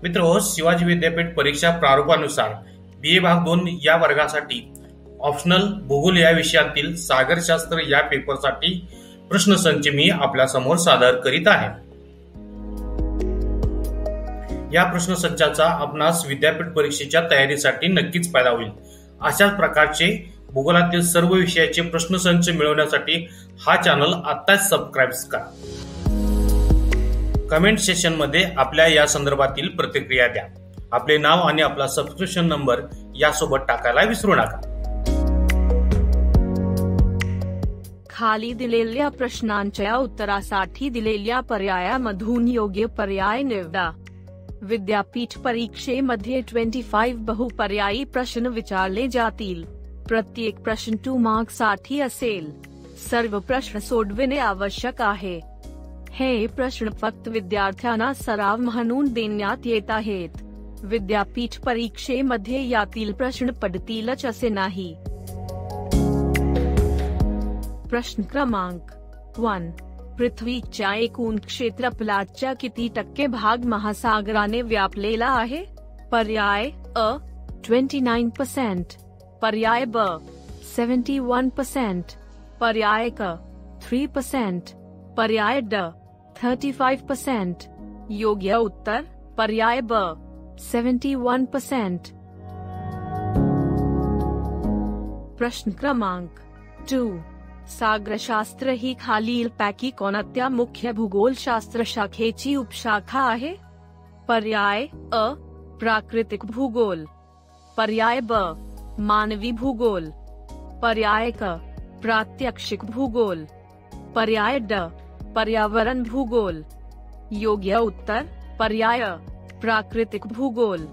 मित्र शिवाजी विद्यापीठ परीक्षा प्रारूपानुसार BA भाग 2 या वर्गासाठी ऑप्शनल भूगोल या विषयातील सागरशास्त्र या पेपरसाठी प्रश्नसंच मी आपल्या समोर सादर करीत आहे। या प्रश्नसंचाचा आपणास विद्यापीठ परीक्षेच्या तयारीसाठी नक्कीच फायदा होईल। अशाच प्रकारचे भूगोलातील सर्व विषयाचे प्रश्नसंच मिळवण्यासाठी हा चॅनल आत्ताच सबस्क्राइब करा। कमेंट सेक्शन मध्ये आपल्या या संदर्भातील प्रतिक्रिया द्या। आपले नाव आणि आपला सबस्क्रिप्शन नंबर यासोबत टाकायला विसरू नका। खाली दिलेल्या प्रश्नांच्या उत्तरासाठी दिलेल्या पर्यायामधून योग्य पर्याय निवडा। विद्यापीठ परीक्षेमध्ये 25 बहुपर्यायी प्रश्न विचारले जातील। प्रत्येक प्रश्न 2 मार्क्ससाठी असेल। सर्व प्रश्न सोडविणे आवश्यक आहे। हे प्रश्न फक्त विद्यार्थ्यांना सराव म्हणून देण्यात येत आहेत। विद्यापीठ परीक्षेमध्ये यातील प्रश्न पडतीलच असे नाही। प्रश्न क्रमांक 1, पृथ्वीच्या एकूण क्षेत्रफळाच्या किती टक्के भाग महासागराने व्यापलेला आहे? पर्याय अ 29%, पर्याय ब 71%, पर्याय क 3%, पर्याय ड 35%। योग्य उत्तर पर्याय ब 71%। प्रश्न क्रमांक 2, सागरशास्त्र ही खालीलपैकी कोणत्या मुख्य भूगोलशास्त्र शाखेची उपशाखा आहे? पर्याय अ प्राकृतिक भूगोल, पर्याय ब मानवी भूगोल, पर्याय क प्रात्यक्षिक भूगोल, पर्याय ड पर्यावरण भूगोल। योग्य उत्तर पर्याय प्राकृतिक भूगोल।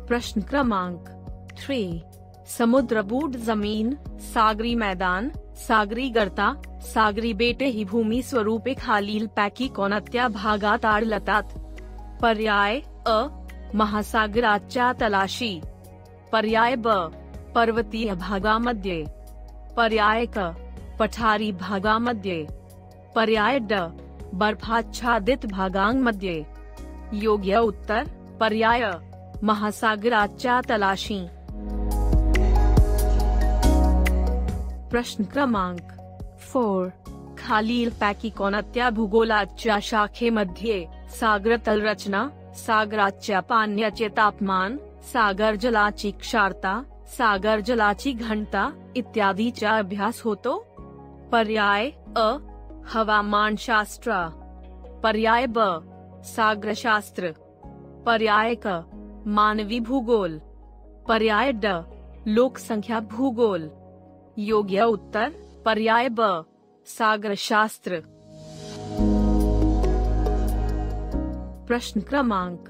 प्रश्न क्रमांक 3, समुद्रबूड जमीन, सागरी मैदान, सागरी गर्ता, सागरी बेटे ही भूमी स्वरूपे खालीलपैकी कोणत्या भागात आढळतात? पर्याय अ महासागराच्या तलाशी, पर्याय ब पर्वतीय भागामध्ये, पर्याय क पठारी भागामध्ये, पर्याय ड बर्फाच्छादित भागांमध्ये। योग्य उत्तर पर्याय महासागराच्या तलाशी। प्रश्न क्रमांक 4, खालीलपैकी कोणत्या भूगोलाच्या शाखेमध्ये सागर तलरचना, सागराच्या पाण्याचे तापमान, सागर जलाची क्षारता, सागर जलाची घनता इत्यादीचा अभ्यास होतो? पर्याय अ हवामानशास्त्र, पर्याय ब सागरशास्त्र, पर्याय क मानवी भूगोल, पर्याय ड लोकसंख्या भूगोल। योग्य उत्तर पर्याय ब सागरशास्त्र। प्रश्न क्रमांक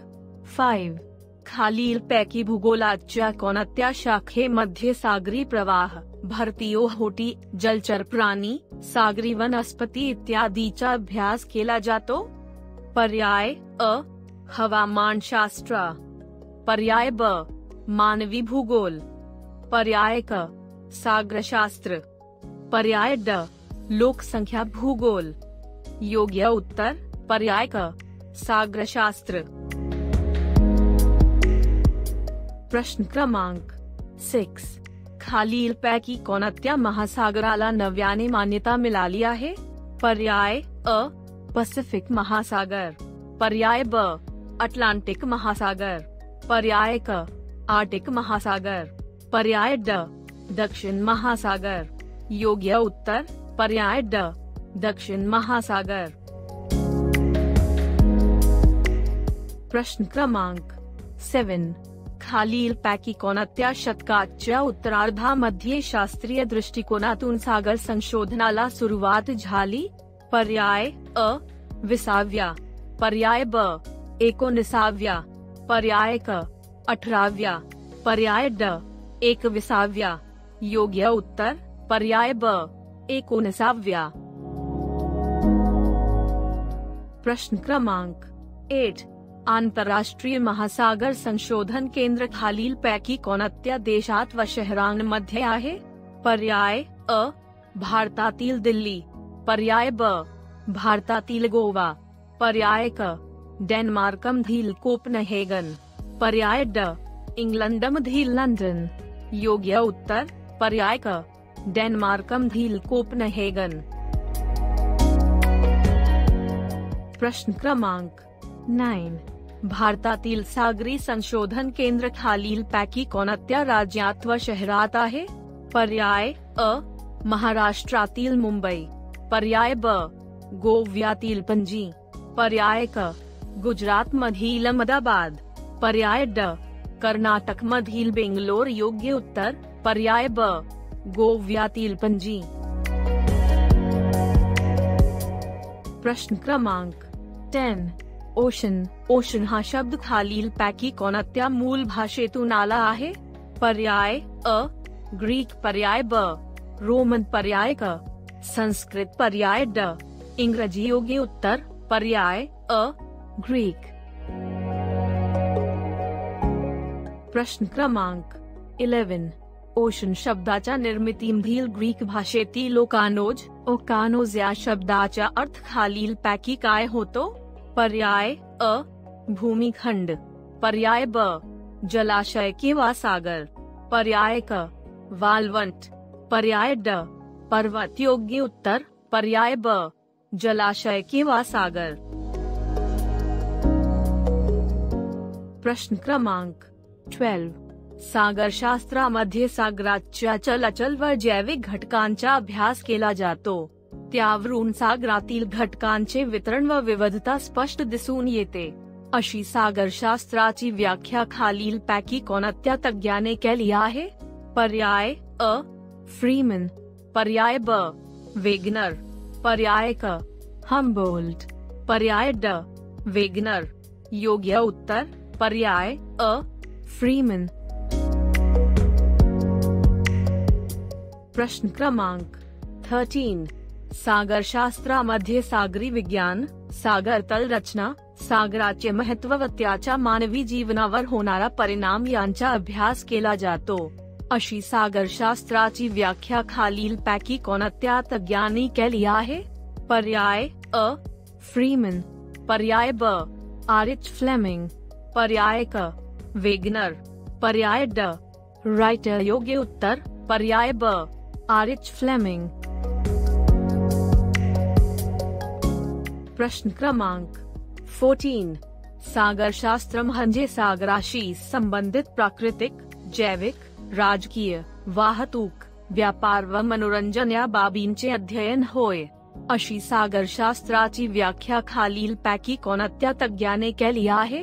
5, खालीलपैकी भूगोलाच्या कोणत्या शाखेमध्ये सागरी प्रवाह, भरती ओहोटी, जलचर प्राणी, सागरी वनस्पती इत्यादीचा अभ्यास केला जातो? पर्याय अ हवामानशास्त्र, पर्याय ब मानवी भूगोल, पर्याय क सागरशास्त्र, पर्याय ड लोकसंख्या भूगोल। योग्य उत्तर पर्याय क सागरशास्त्र। प्रश्न क्रमांक 6, खालीलपैकी कोणत्या महासागराला नव्याने मान्यता मिळाली आहे? पर्याय अ पसिफिक महासागर, पर्याय ब अटलांटिक महासागर, पर्याय क आर्टिक महासागर, पर्याय ड दक्षिण महासागर। योग्य उत्तर पर्याय ड दक्षिण महासागर। प्रश्न क्रमांक 7, खालीलपैकी कोणत्या शतकाच्या उत्तरार्धामध्ये शास्त्रीय दृष्टिकोनातून सागर संशोधनाला सुरुवात झाली? पर्याय अ 20व्या, पर्याय ब 19व्या, पर्याय क 18व्या, पर्याय ड 21व्या। योग्य उत्तर पर्याय ब 19व्या। प्रश्न क्रमांक 8, आंतरराष्ट्रीय महासागर संशोधन केंद्र खालीलपैकी कोणत्या देशात व शहरांमध्ये आहे? पर्याय अ भारतातील दिल्ली, पर्याय ब भारतातील गोवा, पर्याय क डेन्मार्कमधील कोपनहेगन, पर्याय ड इंग्लंडमधील लंडन. योग्य उत्तर पर्याय क डेन्मार्कमधील कोपनहेगन. प्रश्न क्रमांक 9. भारतातील सागरी संशोधन केंद्र खालीलपैकी कोणत्या राज्यात व शहरात आहे? पर्याय अ महाराष्ट्रातील मुंबई, पर्याय ब गोव्यातील पणजी, पर्याय क गुजरात मधील अहमदाबाद, पर्याय ड कर्नाटक मधील बेंगलोर. योग्य उत्तर पर्याय ब गोव्यातील पणजी. प्रश्न क्रमांक 10. ओशन. ओशन हा शब्द खालीलपैकी कोणत्या मूळ भाषेतून आला आहे? पर्याय अ ग्रीक, पर्याय ब रोमन, पर्याय क संस्कृत, पर्याय ड इंग्रजी. योग्य उत्तर पर्याय अ ग्रीक. प्रश्न क्रमांक 11. ओशन शब्दाच्या निर्मितीमधील ग्रीक भाषेतील ओकानोज ओकानोज या शब्दाचा अर्थ खालीलपैकी काय होतो? पर्याय अ भूमिखंड, पर्याय ब जलाशय किंवा सागर, पर्याय क वाळवंट, पर्याय ड पर्वत. योग्य उत्तर पर्याय ब जलाशय किंवा सागर. प्रश्न क्रमांक 12. सागरशास्त्रामध्ये सागराच्या चलचल व जैविक घटकांचा अभ्यास केला जातो. त्यावरून सागरातील घटकांचे वितरण व विविधता स्पष्ट दिसून येते. अशी सागरशास्त्राची व्याख्या खालीलपैकी कोणत्या तज्ञाने केली आहे? पर्याय अ फ्रीमन, पर्याय ब वेगनर, पर्याय क हम्बोल्ट, पर्याय ड वेगनर. योग्य उत्तर पर्याय अ फ्रीमन. प्रश्न क्रमांक 13. सागरशास्त्रामध्ये सागरी विज्ञान, सागर तल रचना, सागराचे महत्त्व व त्याच्या मानवी जीवनावर होणारा परिणाम यांचा अभ्यास केला जातो. अशी सागरशास्त्राची व्याख्या खालीलपैकी कोणत्या तज्ञांनी केली आहे? पर्याय अ फ्रीमन, पर्याय ब आरिच फ्लेमिंग, पर्याय क वेगनर, पर्याय ड राइटर. योग्य उत्तर पर्याय ब आरिच फ्लेमिंग. प्रश्न क्रमांक 14. सागरशास्त्र म्हणजे सागराशी संबंधित प्राकृतिक, जैविक, राजकीय, वाहतूक, व्यापार व मनोरंजन या बाबींचे अध्ययन होय. अशी सागरशास्त्राची व्याख्या खालीलपैकी कोणत्या तज्ञाने केली आहे?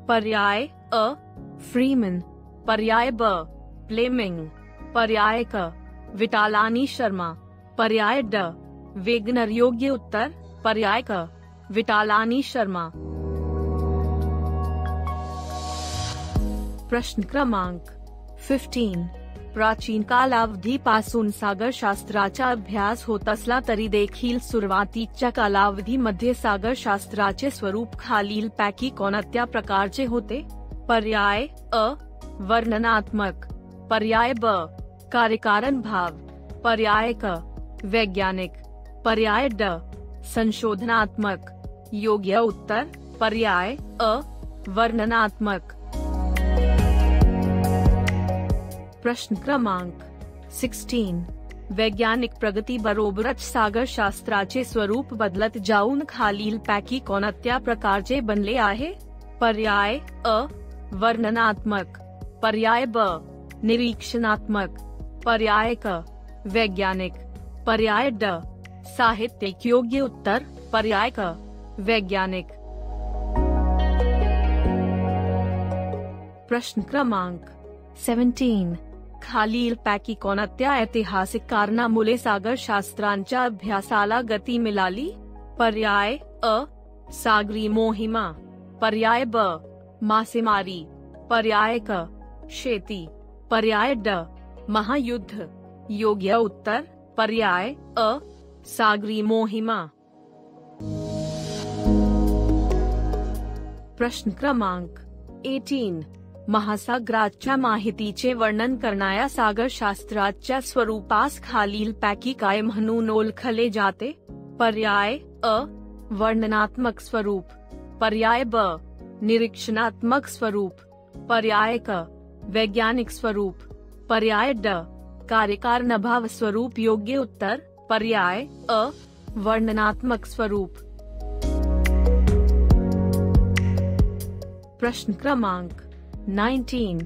पर्याय अ फ्रीमन, पर्याय ब फ्लेमिंग, पर्याय क विटालानी शर्मा, पर्याय ड वेगनर. योग्य उत्तर पर्याय क विटालानी शर्मा. प्रश्न क्रमांक 15. प्राचीन कालावधीपासून सागरशास्त्राचा अभ्यास होत असला तरी देखील सुरुवातीच्या कालावधीमध्ये सागरशास्त्राचे स्वरूप खालीलपैकी कोणत्या प्रकारचे होते? पर्याय अ वर्णनात्मक, पर्याय ब कार्यकारण भाव, पर्याय क वैज्ञानिक, पर्याय ड संशोधनात्मक. योग्य उत्तर पर्याय अ वर्णनात्मक. प्रश्न क्रमांक 16. वैज्ञानिक प्रगती बरोबरच सागरशास्त्राचे स्वरूप बदलत जाऊन खालीलपैकी कोणत्या प्रकारचे बनले आहे? पर्याय अ वर्णनात्मक, पर्याय ब निरीक्षणात्मक, पर्याय क वैज्ञानिक, पर्याय ड साहित्यिक. योग्य उत्तर पर्याय क वैज्ञानिक. प्रश्न क्रमांक 17. खालीलपैकी कोणत्या ऐतिहासिक कारणामुळे सागरशास्त्रांच्या अभ्यासाला गती मिळाली? पर्याय अ सागरी मोहिमा, पर्याय ब मासेमारी, पर्याय क शेती, पर्याय ड महायुद्ध. योग्य उत्तर पर्याय अ सागरी मोहिमा. प्रश्न क्रमांक 18. महासागराच्या माहितीचे वर्णन करणाऱ्या सागरशास्त्राच्या स्वरूपास खालीलपैकी काय म्हणून ओळखले जाते? पर्याय अ वर्णनात्मक स्वरूप, पर्याय ब निरीक्षणात्मक स्वरूप, पर्याय क वैज्ञानिक स्वरूप, पर्याय ड कार्यकारणभाव स्वरूप। योग्य उत्तर पर्याय अ वर्णनात्मक स्वरूप। प्रश्न क्रमांक 19,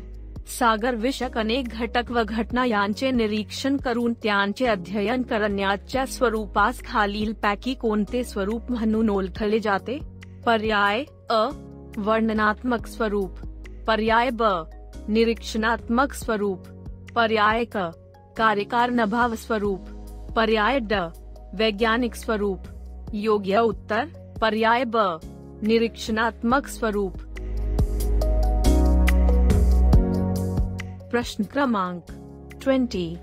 सागर विषयक अनेक घटक व घटना यांचे निरीक्षण करून त्यांचे अध्ययन करण्याच्या स्वरूपास खालीलपैकी कोणते स्वरूप म्हणून ओळखले जाते? पर्याय अ वर्णनात्मक स्वरूप, पर्याय ब निरीक्षणात्मक स्वरूप, पर्याय क कार्यकारणभाव स्वरूप, पर्याय ड वैज्ञानिक स्वरूप। योग्य उत्तर पर्याय ब निरीक्षणात्मक स्वरूप। प्रश्न क्रमांक 20,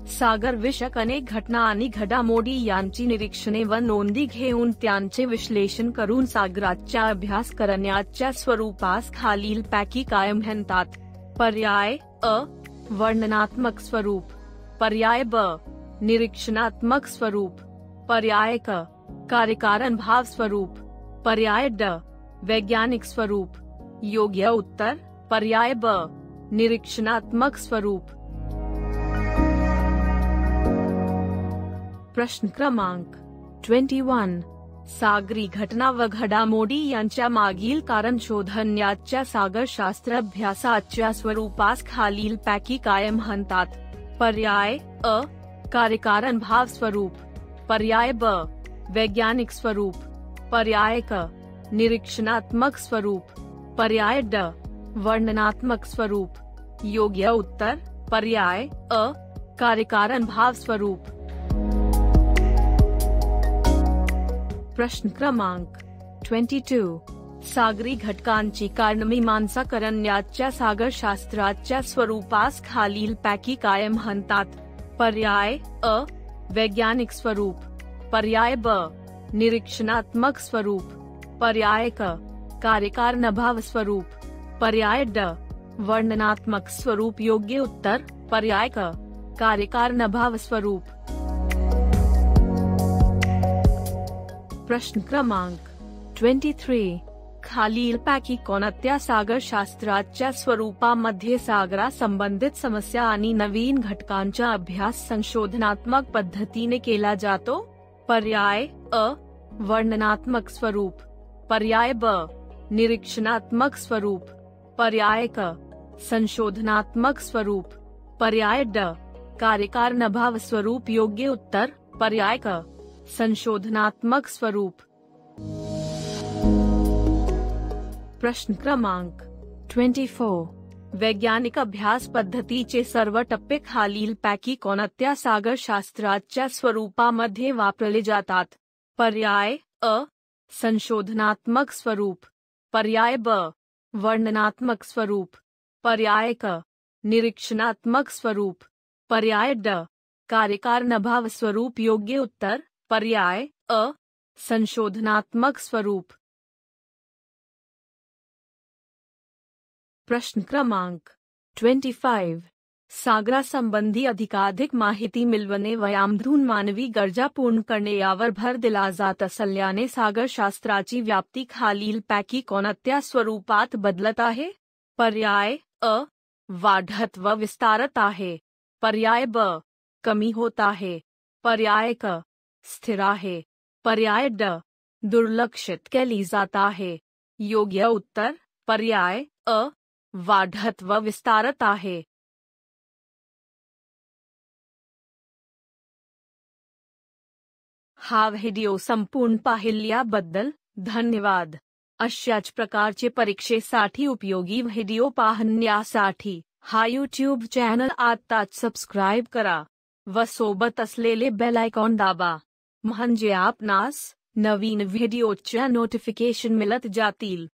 सागर विषयक अनेक घटना आणि घडामोडी यांची निरीक्षणे व नोंदी घेऊन त्यांचे विश्लेषण करून सागराचा अभ्यास करण्याच्या स्वरूपास खालीलपैकी काय म्हणतात? पर्याय अ वर्णनात्मक स्वरूप, पर्याय ब निरीक्षणात्मक स्वरूप, पर्याय क कार्यकारणभाव स्वरूप, पर्याय ड वैज्ञानिक स्वरूप। योग्य उत्तर पर्याय ब निरीक्षणात्मक स्वरूप। प्रश्न क्रमांक 21, सागरी घटना व घडामोडी यांच्या मागील कारण शोधण्याच्या सागरशास्त्र अभ्यासाच्या स्वरूपास खालीलपैकी काय म्हणतात? पर्याय अ कार्यकारणभाव स्वरूप, पर्याय ब वैज्ञानिक स्वरूप, पर्याय क निरीक्षणात्मक स्वरूप, पर्याय ड वर्णनात्मक स्वरूप। योग्य उत्तर पर्याय अ कार्यकारणभाव स्वरूप। प्रश्न क्रमांक 22, सागरी घटकांची कारणमीमांसा करण्याच्या सागरशास्त्राच्या स्वरूपास खालीलपैकी काय म्हणतात? पर्याय अ वैज्ञानिक स्वरूप, पर्याय ब निरीक्षणात्मक स्वरूप, पर्याय क कार्यकारणभाव स्वरूप, पर्याय ड वर्णनात्मक स्वरूप। योग्य उत्तर पर्याय क कार्यकारणभाव स्वरूप। प्रश्न क्रमांक 23, खालीलपैकी कोणत्या सागरशास्त्राच्या स्वरूपामध्ये सागरा संबंधित समस्या आणि नवीन घटकांचा अभ्यास संशोधनात्मक पद्धतीने केला जातो? पर्याय अ वर्णनात्मक स्वरूप, पर्याय ब निरीक्षणात्मक स्वरूप, पर्याय क संशोधनात्मक स्वरूप, पर्याय ड कार्यकारणभाव स्वरूप। योग्य उत्तर पर्याय क संशोधनात्मक स्वरूप। प्रश्न क्रमांक 24, वैज्ञानिक अभ्यास पद्धतीचे सर्व टप्पे खालीलपैकी कोणत्या सागरशास्त्राच्या स्वरूपामध्ये वापरले जातात? पर्याय अ संशोधनात्मक स्वरूप, पर्याय ब वर्णनात्मक स्वरूप, पर्याय क निरीक्षणात्मक स्वरूप, पर्याय ड कार्यकारणभाव स्वरूप। योग्य उत्तर पर्याय अ संशोधनात्मक स्वरूप। प्रश्न क्रमांक 25, सागरासंबंधी अधिकाधिक माहिती मिळवणे व यामधून मानवी गरजा पूर्ण करणे यावर भर दिला जात असल्याने सागरशास्त्राची व्याप्ती खालीलपैकी कोणत्या स्वरूपात बदलत आहे? पर्याय अ वाढत व विस्तारत आहे, पर्याय ब कमी होत आहे, पर्याय क स्थिर आहे, पर्याय ड दुर्लक्षित केली जात आहे। योग्य उत्तर पर्याय अ वाढत व विस्तारत आहे। हा व्हिडिओ संपूर्ण पाहिल्याबद्दल धन्यवाद। अशाच प्रकारचे परीक्षेसाठी उपयोगी व्हिडिओ पाहण्यासाठी हा YouTube चॅनल आत्ताच सबस्क्राईब करा व सोबत असलेले बेल आयकॉन दाबा, म्हणजे आपणास नवीन व्हिडिओच्या नोटिफिकेशन मिळत जातील।